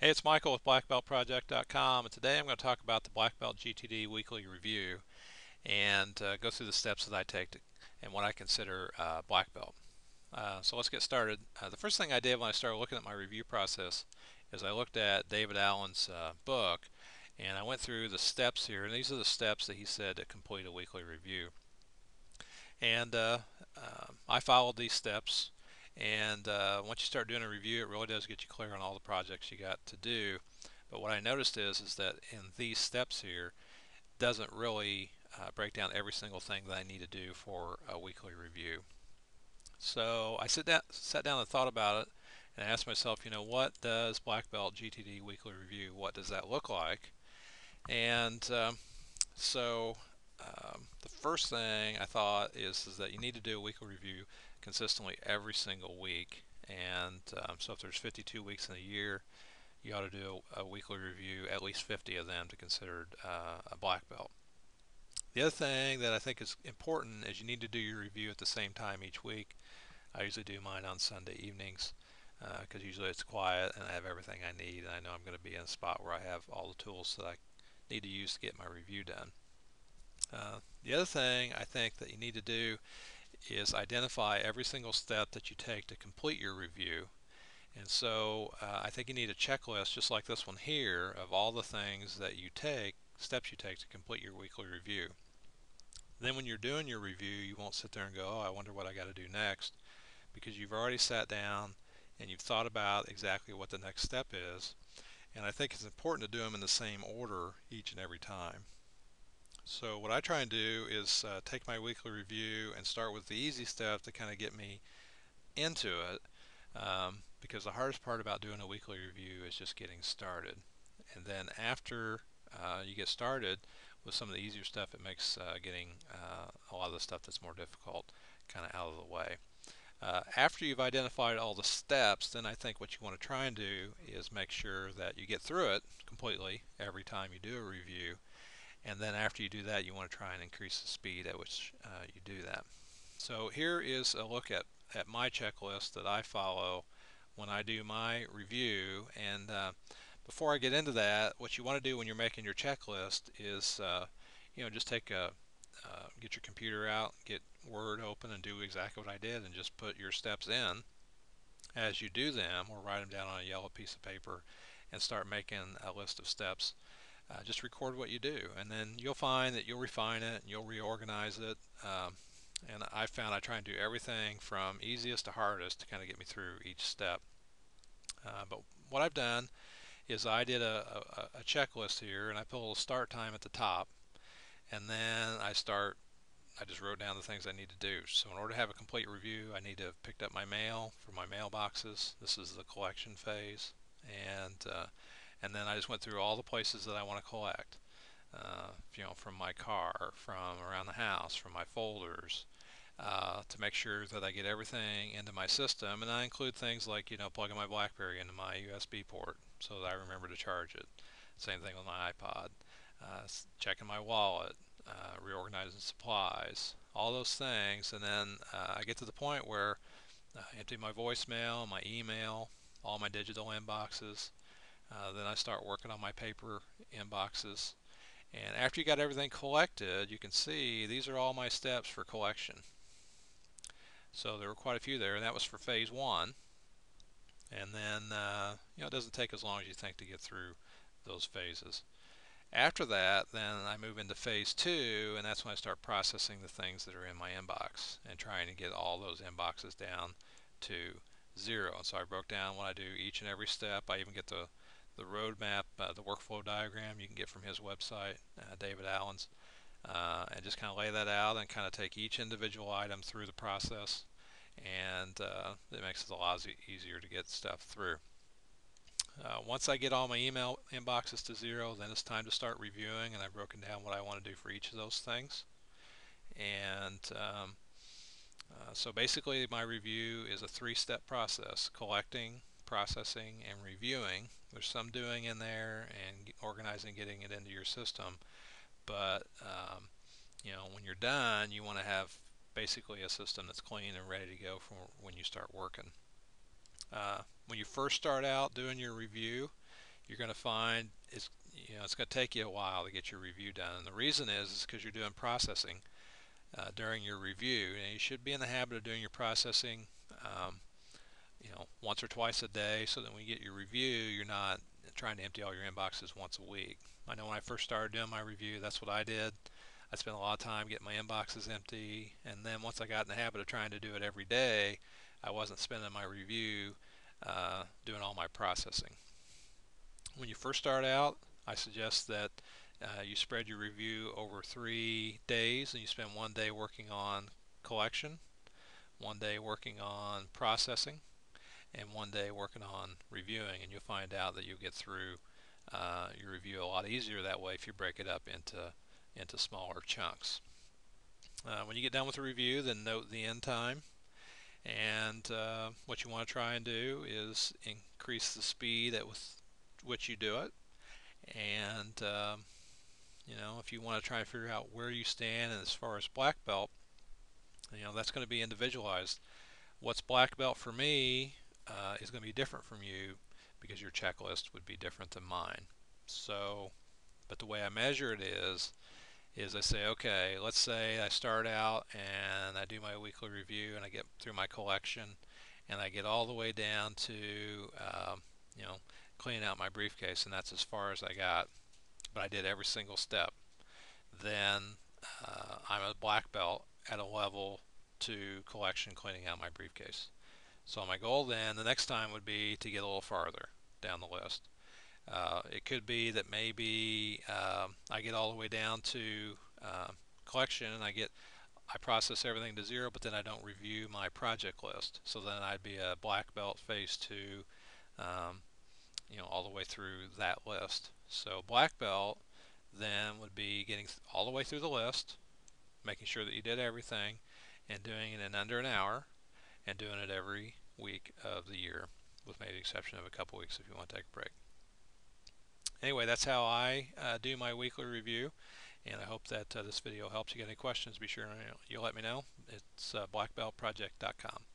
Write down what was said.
Hey, it's Michael with BlackBeltProject.com, and today I'm going to talk about the Black Belt GTD weekly review and go through the steps that I take and what I consider black belt. So let's get started. The first thing I did when I started looking at my review process is I looked at David Allen's book, and I went through the steps here, and these are the steps that he said to complete a weekly review. And I followed these steps. And once you start doing a review, it really does get you clear on all the projects you got to do. But what I noticed is that in these steps here, doesn't really break down every single thing that I need to do for a weekly review. So I sat down and thought about it, and asked myself, what does Black Belt GTD weekly review? What does that look like? And so the first thing I thought is that you need to do a weekly review consistently every single week. And so if there's 52 weeks in a year, you ought to do a weekly review, at least 50 of them to consider a black belt. The other thing that I think is important is you need to do your review at the same time each week. I usually do mine on Sunday evenings because usually it's quiet and I have everything I need, and I know I'm going to be in a spot where I have all the tools that I need to use to get my review done. The other thing I think that you need to do is identify every single step that you take to complete your review. And so I think you need a checklist just like this one here of all the things that you take, steps you take to complete your weekly review. Then when you're doing your review, you won't sit there and go, oh, I wonder what I got to do next, because you've already sat down and you've thought about exactly what the next step is. And I think it's important to do them in the same order each and every time. So what I try and do is take my weekly review and start with the easy stuff to kind of get me into it, because the hardest part about doing a weekly review is just getting started. And then after you get started with some of the easier stuff, it makes getting a lot of the stuff that's more difficult kind of out of the way. After you've identified all the steps, then I think what you want to try and do is make sure that you get through it completely every time you do a review. And then after you do that, you want to try and increase the speed at which you do that. So here is a look at my checklist that I follow when I do my review. And before I get into that, what you want to do when you're making your checklist is just get your computer out, get Word open, and do exactly what I did, and just put your steps in as you do them, or write them down on a yellow piece of paper and start making a list of steps. Just record what you do, and then you'll find that you'll refine it and you'll reorganize it. And I found I try and do everything from easiest to hardest to kind of get me through each step. But what I've done is I did a checklist here, and I put a little start time at the top, and then I just wrote down the things I need to do. So in order to have a complete review, I need to have picked up my mail from my mailboxes. This is the collection phase, and then I just went through all the places that I want to collect. From my car, from around the house, from my folders, to make sure that I get everything into my system. And I include things like, plugging my BlackBerry into my USB port so that I remember to charge it. Same thing with my iPod. Checking my wallet, reorganizing supplies, all those things. And then I get to the point where I empty my voicemail, my email, all my digital inboxes. Then I start working on my paper inboxes. And after you got everything collected, you can see these are all my steps for collection. So there were quite a few there, and that was for phase one. And then, it doesn't take as long as you think to get through those phases. After that, then I move into phase two, and that's when I start processing the things that are in my inbox and trying to get all those inboxes down to 0. And so I broke down what I do each and every step. I even get the roadmap, the workflow diagram you can get from his website, David Allen's, and just kind of lay that out and kind of take each individual item through the process, and it makes it a lot easier to get stuff through. Once I get all my email inboxes to 0, then it's time to start reviewing, and I've broken down what I want to do for each of those things. And so basically my review is a 3-step process: collecting, processing, and reviewing. There's some doing in there and organizing, getting it into your system, but when you're done, you want to have basically a system that's clean and ready to go for when you start working. When you first start out doing your review, you're going to find it's going to take you a while to get your review done. And the reason is because you're doing processing during your review. And you should be in the habit of doing your processing um, once or twice a day, so that when you get your review, you're not trying to empty all your inboxes once a week. I know when I first started doing my review, that's what I did. I spent a lot of time getting my inboxes empty, and then once I got in the habit of trying to do it every day, I wasn't spending my review doing all my processing. When you first start out, I suggest that you spread your review over 3 days, and you spend one day working on collection, one day working on processing, and one day working on reviewing, and you'll find out that you'll get through your review a lot easier that way if you break it up into smaller chunks. When you get done with the review, then note the end time, and what you want to try and do is increase the speed at which you do it. And if you want to try and figure out where you stand as far as black belt, that's going to be individualized. What's black belt for me is going to be different from you, because your checklist would be different than mine. So, but the way I measure it is I say, okay, let's say I start out and I do my weekly review and I get through my collection and I get all the way down to you know cleaning out my briefcase, and that's as far as I got, but I did every single step. Then I'm a black belt at a level 2 collection, cleaning out my briefcase. So my goal then the next time would be to get a little farther down the list. It could be that maybe I get all the way down to collection and I process everything to 0, but then I don't review my project list. So then I'd be a black belt phase 2, all the way through that list. So black belt then would be getting all the way through the list, making sure that you did everything, and doing it in under an hour, and doing it every week of the year, with maybe the exception of a couple weeks if you want to take a break. Anyway, that's how I do my weekly review, and I hope that this video helps. You get any questions, be sure you let me know. It's BlackBeltProject.com.